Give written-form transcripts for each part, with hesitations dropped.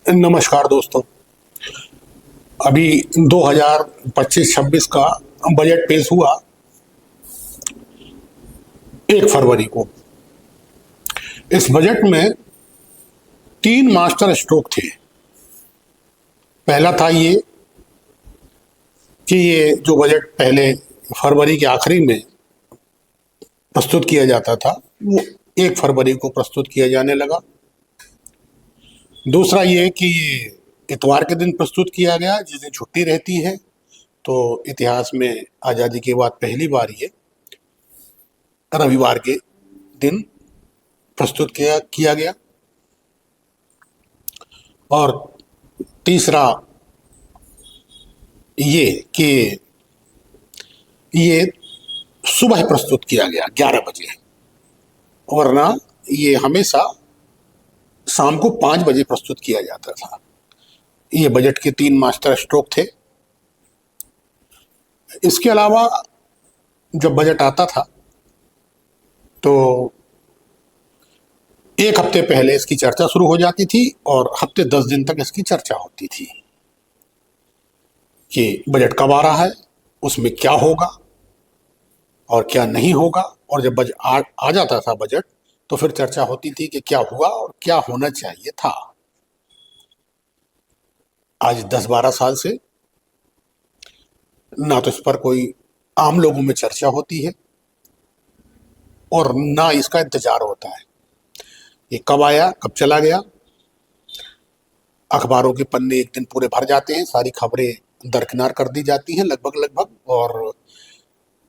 नमस्कार दोस्तों। अभी 2025-26 का बजट पेश हुआ 1 फरवरी को। इस बजट में 3 मास्टर स्ट्रोक थे। पहला था ये कि ये जो बजट पहले फरवरी के आखिरी में प्रस्तुत किया जाता था वो 1 फरवरी को प्रस्तुत किया जाने लगा। दूसरा ये कि ये इतवार के दिन प्रस्तुत किया गया, जिस दिन छुट्टी रहती है। तो इतिहास में आज़ादी के बाद पहली बार ये रविवार के दिन प्रस्तुत किया गया। और तीसरा ये कि ये सुबह प्रस्तुत किया गया 11 बजे, वरना ये हमेशा शाम को 5 बजे प्रस्तुत किया जाता था। ये बजट के 3 मास्टर स्ट्रोक थे। इसके अलावा जब बजट आता था तो 1 हफ्ते पहले इसकी चर्चा शुरू हो जाती थी और हफ्ते 10 दिन तक इसकी चर्चा होती थी कि बजट कब आ रहा है, उसमें क्या होगा और क्या नहीं होगा। और जब बजट आ जाता था बजट, तो फिर चर्चा होती थी कि क्या हुआ और क्या होना चाहिए था। आज 10-12 साल से ना तो इस पर कोई आम लोगों में चर्चा होती है और ना इसका इंतजार होता है। ये कब आया, कब चला गया। अखबारों के पन्ने एक दिन पूरे भर जाते हैं, सारी खबरें दरकिनार कर दी जाती हैं लगभग, और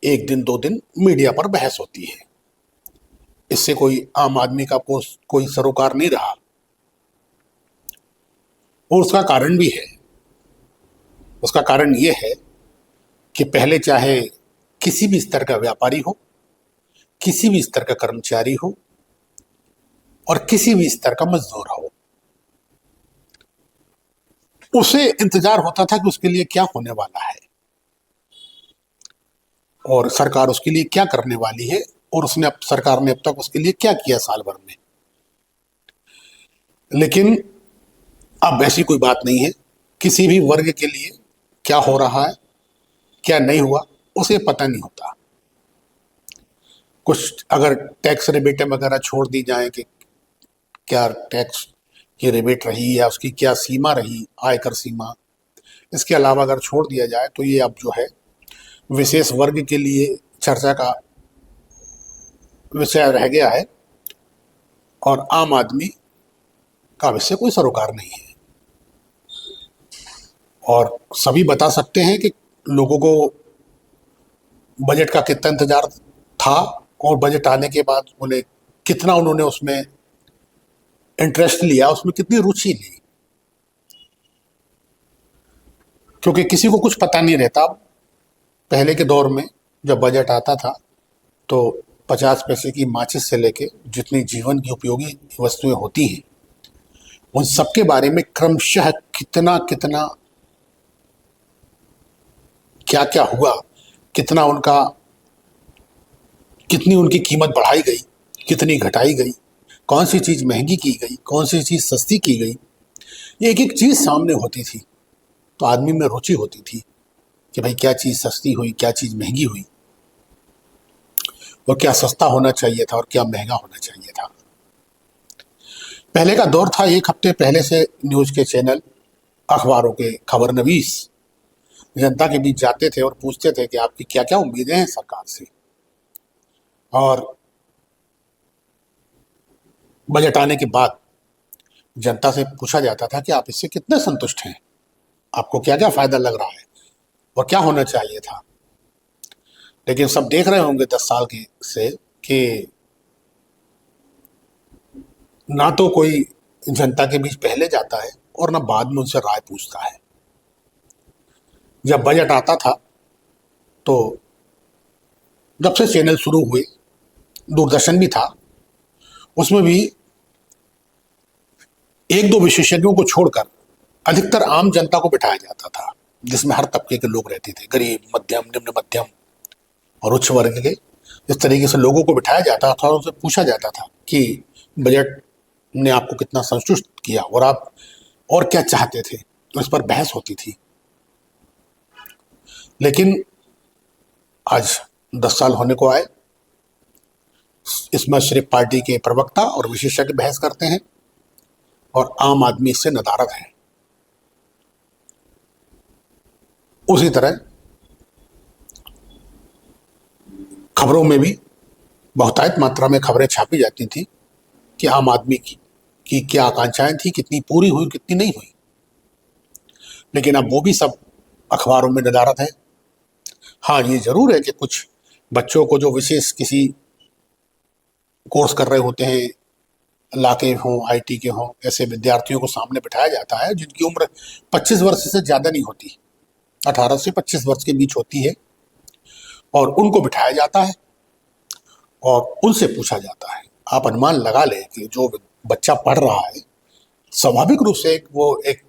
1 दिन 2 दिन मीडिया पर बहस होती है। इससे कोई आम आदमी का कोई सरोकार नहीं रहा। और उसका कारण भी है। उसका कारण ये है कि पहले चाहे किसी भी स्तर का व्यापारी हो, किसी भी स्तर का कर्मचारी हो और किसी भी स्तर का मजदूर हो, उसे इंतजार होता था कि उसके लिए क्या होने वाला है और सरकार उसके लिए क्या करने वाली है, और सरकार ने अब तक उसके लिए क्या किया साल भर में। लेकिन अब ऐसी कोई बात नहीं है। किसी भी वर्ग के लिए क्या हो रहा है, क्या नहीं हुआ, उसे पता नहीं होता। कुछ अगर टैक्स रिबेटें वगैरह छोड़ दी जाएं कि क्या टैक्स की रिबेट रही या उसकी क्या सीमा रही, आयकर सीमा, इसके अलावा अगर छोड़ दिया जाए तो ये अब जो है विशेष वर्ग के लिए चर्चा का विषय रह गया है और आम आदमी का इससे कोई सरोकार नहीं है। और सभी बता सकते हैं कि लोगों को बजट का कितना इंतजार था और बजट आने के बाद उन्हें कितना उन्होंने उसमें इंटरेस्ट लिया, उसमें कितनी रुचि ली। क्योंकि किसी को कुछ पता नहीं रहता। पहले के दौर में जब बजट आता था तो 50 पैसे की माचिस से लेके जितनी जीवन की उपयोगी वस्तुएं होती हैं, उन सबके बारे में क्रमशः कितना कितना क्या क्या हुआ, कितना कितनी उनकी कीमत बढ़ाई गई, कितनी घटाई गई, कौन सी चीज़ महंगी की गई, कौन सी चीज़ सस्ती की गई, ये एक एक चीज़ सामने होती थी। तो आदमी में रुचि होती थी कि भाई क्या चीज़ सस्ती हुई, क्या चीज़ महंगी हुई, और क्या सस्ता होना चाहिए था और क्या महंगा होना चाहिए था। पहले का दौर था 1 हफ्ते पहले से न्यूज़ के चैनल, अखबारों के खबरनवीस जनता के बीच जाते थे और पूछते थे कि आपकी क्या क्या उम्मीदें हैं सरकार से। और बजट आने के बाद जनता से पूछा जाता था कि आप इससे कितने संतुष्ट हैं, आपको क्या क्या फायदा लग रहा है और क्या होना चाहिए था। लेकिन सब देख रहे होंगे 10 साल से कि ना तो कोई जनता के बीच पहले जाता है और ना बाद में उनसे राय पूछता है। जब बजट आता था तो जब से चैनल शुरू हुए, दूरदर्शन भी था, उसमें भी 1-2 विशेषज्ञों को छोड़कर अधिकतर आम जनता को बिठाया जाता था, जिसमें हर तबके के लोग रहते थे, गरीब, मध्यम, निम्न मध्यम और उच्च वर्ग के। इस तरीके से लोगों को बिठाया जाता था और उनसे पूछा जाता था कि बजट ने आपको कितना संतुष्ट किया और आप और क्या चाहते थे, तो इस पर बहस होती थी। लेकिन आज 10 साल होने को आए, इसमें सिर्फ पार्टी के प्रवक्ता और विशेषज्ञ बहस करते हैं और आम आदमी इससे नदारद है। उसी तरह खबरों में भी बहुतायत मात्रा में खबरें छापी जाती थी कि आम आदमी की क्या आकांक्षाएं थी, कितनी पूरी हुई, कितनी नहीं हुई। लेकिन अब वो भी सब अखबारों में नदारद है। हाँ, ये जरूर है कि कुछ बच्चों को जो विशेष किसी कोर्स कर रहे होते हैं, ला के हों, आईटी के हों, ऐसे विद्यार्थियों को सामने बिठाया जाता है जिनकी उम्र 25 वर्ष से ज़्यादा नहीं होती, 18 से 25 वर्ष के बीच होती है, और उनको बिठाया जाता है और उनसे पूछा जाता है। आप अनुमान लगा लें कि जो बच्चा पढ़ रहा है स्वाभाविक रूप से वो एक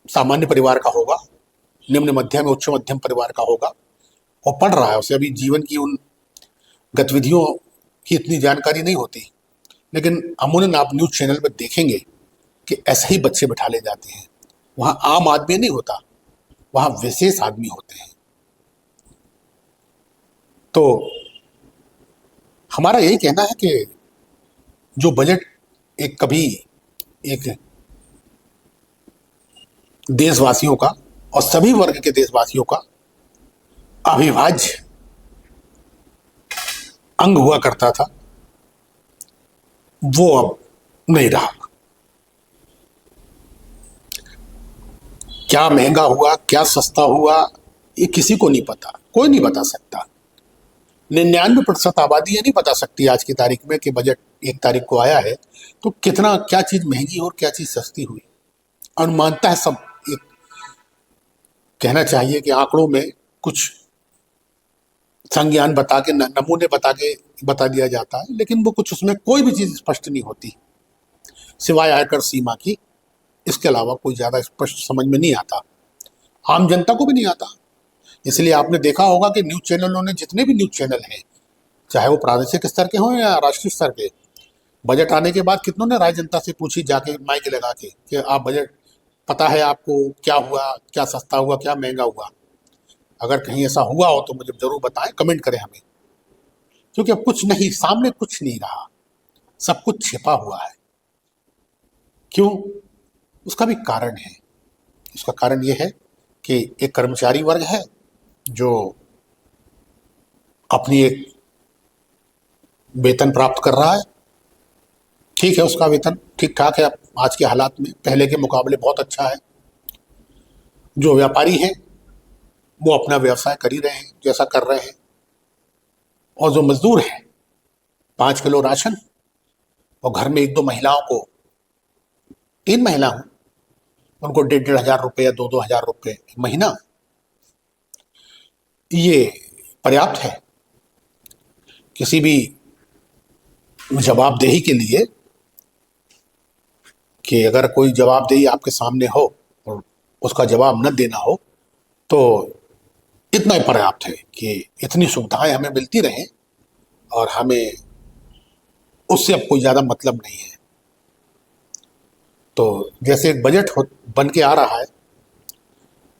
सामान्य परिवार का होगा, निम्न मध्यम उच्च मध्यम परिवार का होगा, और पढ़ रहा है, उसे अभी जीवन की उन गतिविधियों की इतनी जानकारी नहीं होती। लेकिन अमूमन आप न्यूज़ चैनल पर देखेंगे कि ऐसे ही बच्चे बिठा ले जाते हैं। वहाँ आम आदमी नहीं होता, वहाँ विशेष आदमी होते हैं। तो हमारा यही कहना है कि जो बजट कभी एक देशवासियों का और सभी वर्ग के देशवासियों का अविभाज्य अंग हुआ करता था, वो अब नहीं रहा। क्या महंगा हुआ, क्या सस्ता हुआ, ये किसी को नहीं पता, कोई नहीं बता सकता। 99% आबादी ये नहीं बता सकती आज की तारीख में कि बजट 1 तारीख को आया है तो कितना, क्या चीज महंगी और क्या चीज सस्ती हुई। अनुमानता है सब। एक कहना चाहिए कि आंकड़ों में कुछ संज्ञान बता के, नमूने बता दिया जाता है, लेकिन वो कुछ, उसमें कोई भी चीज स्पष्ट नहीं होती सिवाय आयकर सीमा की। इसके अलावा कोई ज्यादा स्पष्ट समझ में नहीं आता, आम जनता को भी नहीं आता। इसलिए आपने देखा होगा कि न्यूज़ चैनलों ने, जितने भी न्यूज़ चैनल हैं, चाहे वो प्रादेशिक स्तर के हों या राष्ट्रीय स्तर के, बजट आने के बाद कितनों ने राय जनता से पूछी जाके माइक लगा के कि आप बजट पता है आपको, क्या हुआ, क्या सस्ता हुआ, क्या महंगा हुआ। अगर कहीं ऐसा हुआ हो तो मुझे जरूर बताएं, कमेंट करें हमें। क्योंकि अब कुछ नहीं, सामने कुछ नहीं रहा, सब कुछ छिपा हुआ है। क्यों? उसका भी कारण है। उसका कारण यह है कि एक कर्मचारी वर्ग है जो अपनी एक वेतन प्राप्त कर रहा है। ठीक है, उसका वेतन ठीक ठाक है, अब आज के हालात में पहले के मुकाबले बहुत अच्छा है। जो व्यापारी हैं वो अपना व्यवसाय कर ही रहे हैं जैसा कर रहे हैं, और जो मजदूर हैं 5 किलो राशन, और घर में 1-2 महिलाओं को, 3 महिला हूं, उनको 1,500 रुपये या 2-2 हजार रुपये महीना, ये पर्याप्त है किसी भी जवाबदेही के लिए। कि अगर कोई जवाबदेही आपके सामने हो और उसका जवाब न देना हो तो इतना ही पर्याप्त है कि इतनी सुविधाएं हमें मिलती रहें और हमें उससे अब कोई ज़्यादा मतलब नहीं है। तो जैसे एक बजट बन के आ रहा है,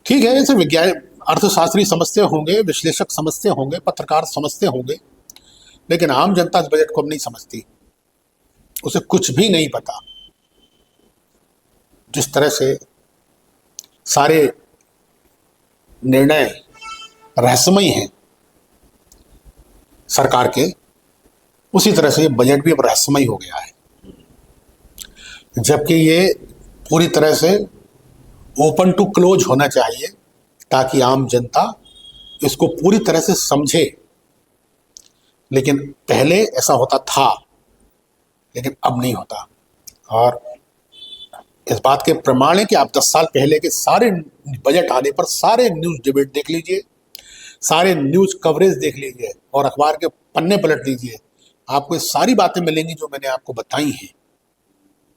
ठीक है, ऐसे विज्ञान अर्थशास्त्री समझते होंगे, विश्लेषक समझते होंगे, पत्रकार समझते होंगे, लेकिन आम जनता इस बजट को अब नहीं समझती, उसे कुछ भी नहीं पता। जिस तरह से सारे निर्णय रहस्यमयी हैं सरकार के, उसी तरह से ये बजट भी अब रहस्यमयी हो गया है, जबकि ये पूरी तरह से ओपन टू क्लोज होना चाहिए ताकि आम जनता इसको पूरी तरह से समझे। लेकिन पहले ऐसा होता था, लेकिन अब नहीं होता। और इस बात के प्रमाण है कि आप 10 साल पहले के सारे बजट आने पर सारे न्यूज़ डिबेट देख लीजिए, सारे न्यूज़ कवरेज देख लीजिए और अखबार के पन्ने पलट लीजिए, आपको ये सारी बातें मिलेंगी जो मैंने आपको बताई हैं।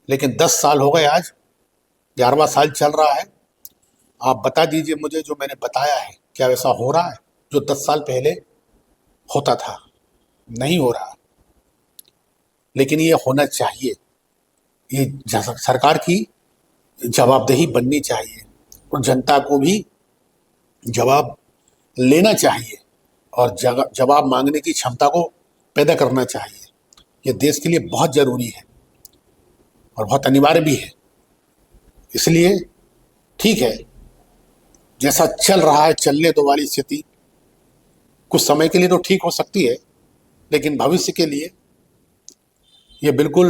लेकिन 10 साल हो गए, आज 11वां साल चल रहा है। आप बता दीजिए मुझे, जो मैंने बताया है क्या वैसा हो रहा है जो 10 साल पहले होता था? नहीं हो रहा। लेकिन ये होना चाहिए। ये सरकार की जवाबदेही बननी चाहिए और जनता को भी जवाब लेना चाहिए और जवाब मांगने की क्षमता को पैदा करना चाहिए। ये देश के लिए बहुत ज़रूरी है और बहुत अनिवार्य भी है। इसलिए ठीक है, जैसा चल रहा है चलने दो वाली स्थिति कुछ समय के लिए तो ठीक हो सकती है, लेकिन भविष्य के लिए ये बिल्कुल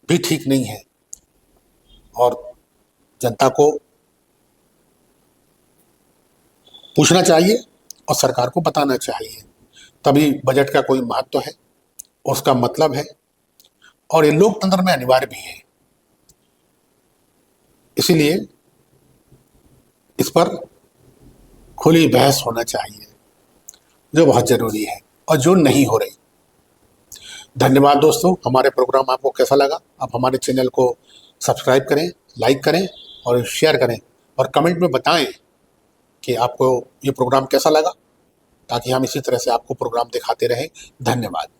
भी ठीक नहीं है और जनता को पूछना चाहिए और सरकार को बताना चाहिए, तभी बजट का कोई महत्व है, उसका मतलब है और ये लोकतंत्र में अनिवार्य भी है। इसीलिए इस पर खुली बहस होना चाहिए, जो बहुत ज़रूरी है और जो नहीं हो रही। धन्यवाद दोस्तों। हमारे प्रोग्राम आपको कैसा लगा? आप हमारे चैनल को सब्सक्राइब करें, लाइक करें और शेयर करें और कमेंट में बताएं कि आपको ये प्रोग्राम कैसा लगा, ताकि हम इसी तरह से आपको प्रोग्राम दिखाते रहें। धन्यवाद।